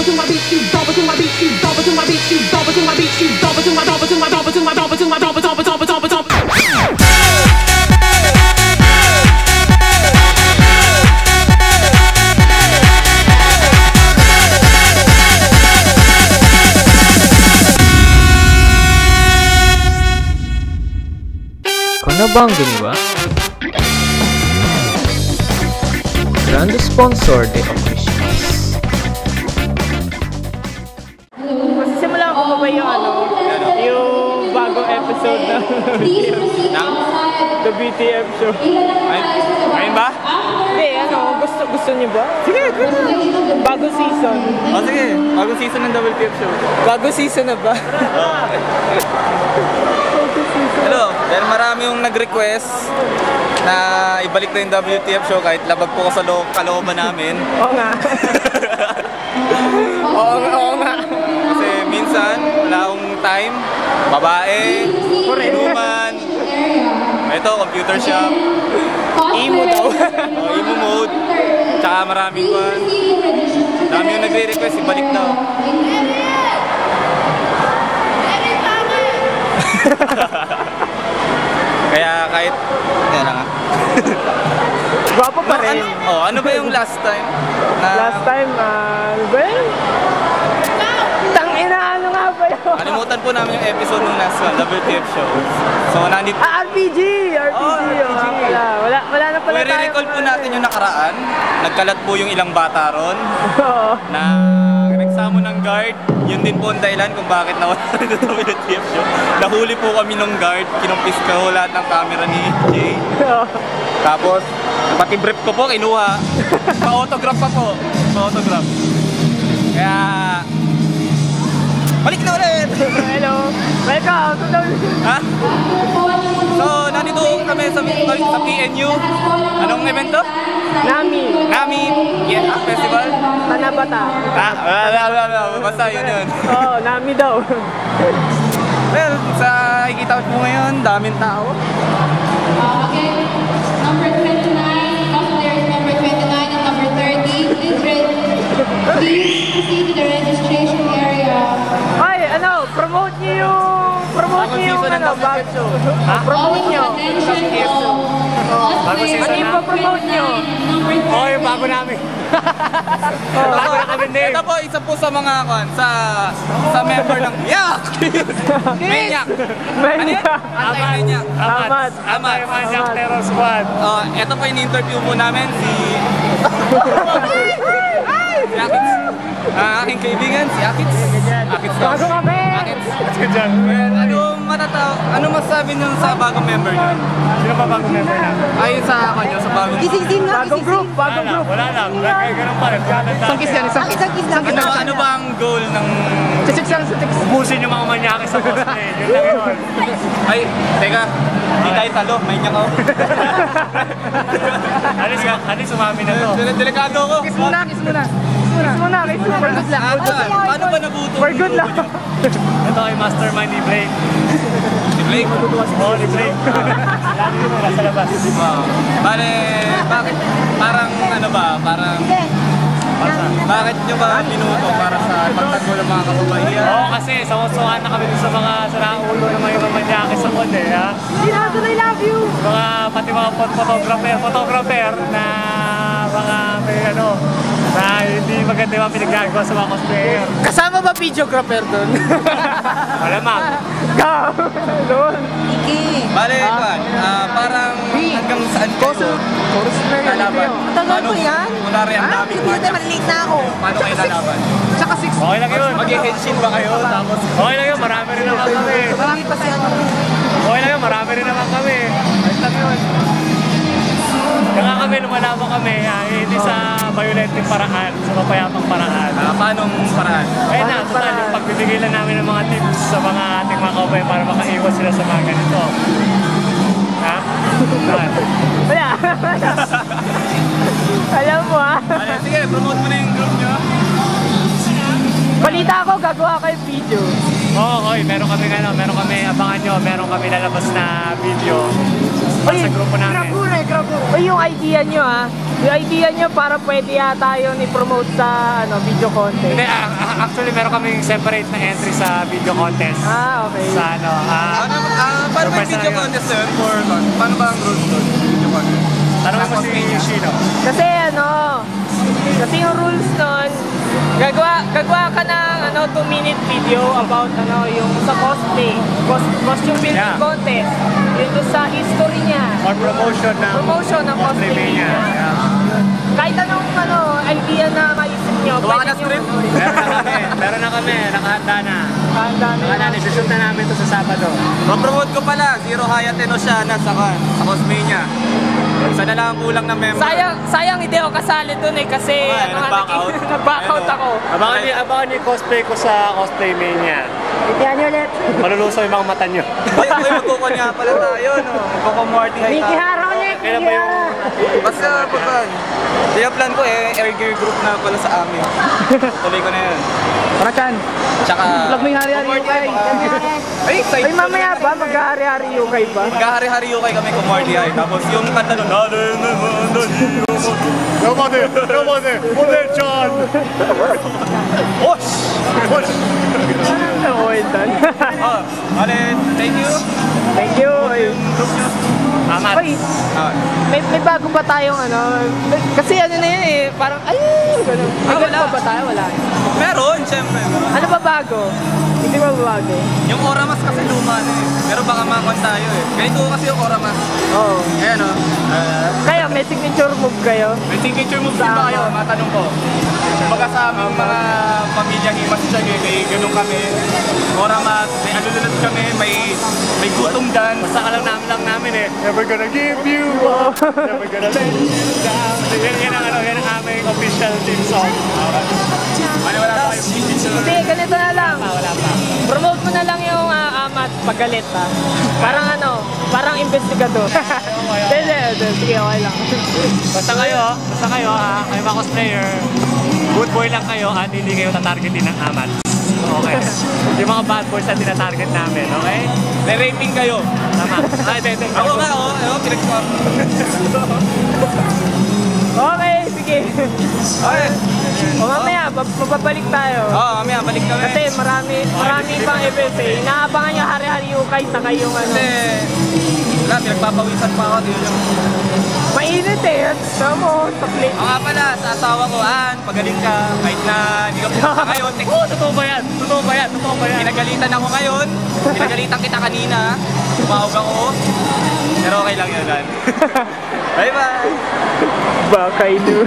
この番組はブランドスポンサーでお送りします。Magsisimula ko ba yung yung bagong episode ng The BTF show? Ngayon ba? Hindi, gusto niyo ba? Sige, Bagong season. sige, bagong season ng WTF show. Bagong season na ba? Hello, dahil marami yung nag-request na ibalik na yung WTF show kahit labag po ko sa kalooban namin. Oo nga. Oo nga. Kasi minsan, wala akong time, babae, inuman, ito, computer shop, Emo daw. emo mode, tsaka maraming kwan. Dami yung nagre-request, ibalik daw. Kaya kahit, yan na nga. Gwapo pa rin. Ano ba yung last time? Last time, ano ba yun? Tangina, ano nga ba yun? Kalimutan po namin yung episode ng last one, WTF show. So, nandito. RPG! RPG. Wala na pala tayo. I-recall po natin yung nakaraan. Nagkalat po yung ilang bata ron. Na nagsamo ng guard. Yun din po ang dahilan kung bakit nawala yung WTF show. Nahuli po kami ng guard. Kinumpis ko lahat ng camera ni Jay. Tapos, pati brief ko po kinuha. Pa-autograph pa po. Pa-autograph. Kaya, balik na ulit! Hello! Welcome! Ha? So, nandito kami sa PNU. Anong event to? Nami Festival? Manabata. Wala. Basta yun. Oo, Nami daw. Well, sa ikita ko ngayon, daming tao. Okay, number 29, there's number 29 and number 30. Please proceed to the registration area. Ay, promote niyo yung bago show. Promote niyo. Bago season Ano yung promote niyo? Yung bago namin. Bago na kami din. Ito po, isa po sa mga sa member ng Maniac! Anti-Maniac. Amad. Terror Squad. Ito po yung interview po namin si Akits. Aking kaibigan, si Akits. Bago kami! Ano masasabi niyo sa bagong member niyo? Sino pa bagong member na? Ayun sa kanyo, sa bagong Bagong group. Wala lang. Ganun pa rin. Ano ba ang goal ng... Ubusin yung mga manyakis sa cosplay. Yun lang yun. Ay, teka. Hindi tayo talo, may niya ko. Alis umami na to. Delikado ako. Kiss muna. For good luck. Paano ba nabuto? For good luck. Ito ay mastermind ni Blake. Si Blake? Oo, ni Blake. Lagi mo nasa labas. Bale, bakit bakit nyo ba minuto para sa pagtanggol ng mga kababaihan? Oo, kasi sawasuhan na kami sa mga saraulo ng mga manyakis sa kod ha? Sinadon, I love you! Pati mga photographer na mga na hindi maganda yung pinagagawa sa mga cosplayer. Kasama ba videographer doon? Malamang. Doon. Bale, parang hanggang saan kayo lalaban? Matagal ko yan. Kunwari ang daming Hindi naman malilate na ako. Paano kayo lalaban? Tsaka 6. Okay lang yun. Mag-henshin ba kayo? Tapos Okay lang yun. Marami rin naman kami. Marami pa siya. Okay lang yun. Marami rin naman kami. Ayos lang yun. Kaya kami, lumalaban kami, hindi sa violenting paraan, sa mapayapang paraan. paanong paraan? Ayun na, total, yung pagbibigay lang namin ng mga tips sa mga ating mga kabayan para makaiwas sila sa mga ganito. Ha? Wala. Alam mo ha? Sige, promote mo na yung group nyo. Balita ako, gagawa kayo video. Oo, meron kami abangan nyo, meron kami lalabas na video para sa grupo namin. Uy, yung idea nyo yung idea nyo para pwede yata yun i-promote sa video content. Hindi, actually meron kaming separate na entry sa video contest. Okay. Sa Paano may Professional video yun. contest yun? Paano ba ang rules doon? Video contest? Tanong mo si Shino. Kasi kasi yung rules nun, gagawa ka ng 2-minute video about yung sa cosplay, costume building Yeah. contest. Yun doon sa history niya. Or promotion ng Cosplay niya. Yeah. Kahit anong idea na maisip nyo, Gawa ka pwede na script? Meron na kami, nakahanda na. Nakahanda na, isushoot na namin ito sa Sabado. Promote ko pala, Zero Hayate no siya sa cosplay niya. Isa na lang ang kulang na member. Sayang hindi ako kasali dun kasi nag-back out. nag-back out ako. Abangan niyo yung cosplay ko sa Cosplay Mania. Itihan nyo ulit. Malulusaw yung mga mata niyo. Uy, magkukon nga pala tayo, no? Magkukumorty high Mickey tayo. Hara ulit. Kailan ba yung... Basta, pagkan. Kaya plan ko air gear group na pala sa amin. Tuloy ko na yun. Parakan. Tsaka... Vlog mo yung hari-hari Kumorty Yukay. baka- Ay, excited. Ay, mamaya ba? Mag-hari-hari Yukay ba? Magkahari-hari kay kami kumorty high. Tapos yung kanta nun, Nobody, John! Osh! Okay, done. Thank you. Thank you. Amat. Uy, may bago ba tayong kasi na yun parang, gano'n. May wala. ganun pa ba tayo? Wala. Meron, syempre. Ano ba bago? Hindi ba bago? Yung Oramas kasi luma na eh. Pero baka makon tayo eh. Ganito kasi yung Oramas. Oo. Ayan o. Kayo, may signature move kayo? May signature moves din ba kayo? Matanong ko. Baga sa aming mga pamilya Himas siya may ganun kami. Oramas, may alulunod kami, may gutom dyan. Basta alam namin eh. Never gonna give you up. Never gonna let you down. Yan ang aming official team song. Ano wala pa kayong signature? Hindi, ganito na lang. Wala pa. Promote mo na lang yung Amat pagalit parang investigador. Hindi, sige, okay lang. Basta kayo kayo mga cosplayer, good boy lang kayo at hindi kayo tatargetin ng amat. Okay. Yung mga bad boys na tinatarget namin, okay? May raping kayo. Tama. Hindi. Ako nga pinag-swap. Okay, sige. Okay. O mamaya, mapabalik tayo. Mamaya, balik kami. Kasi marami pang events eh. Inaabangan nyo hari-hari Yukay sa kayong Kasi, wala, pinagpapawisan pa ako. Di yun. Mainit eh. Sabi mo, sa plate. Nga pala, sa asawa ko, pagaling ka. Kahit na hindi ka pumunta ngayon. Totoo ba yan? Pinagalitan ako ngayon. Pinagalitan kita kanina. Tumawag ako. Pero okay lang yun, Dan. Bye-bye! Bakay do.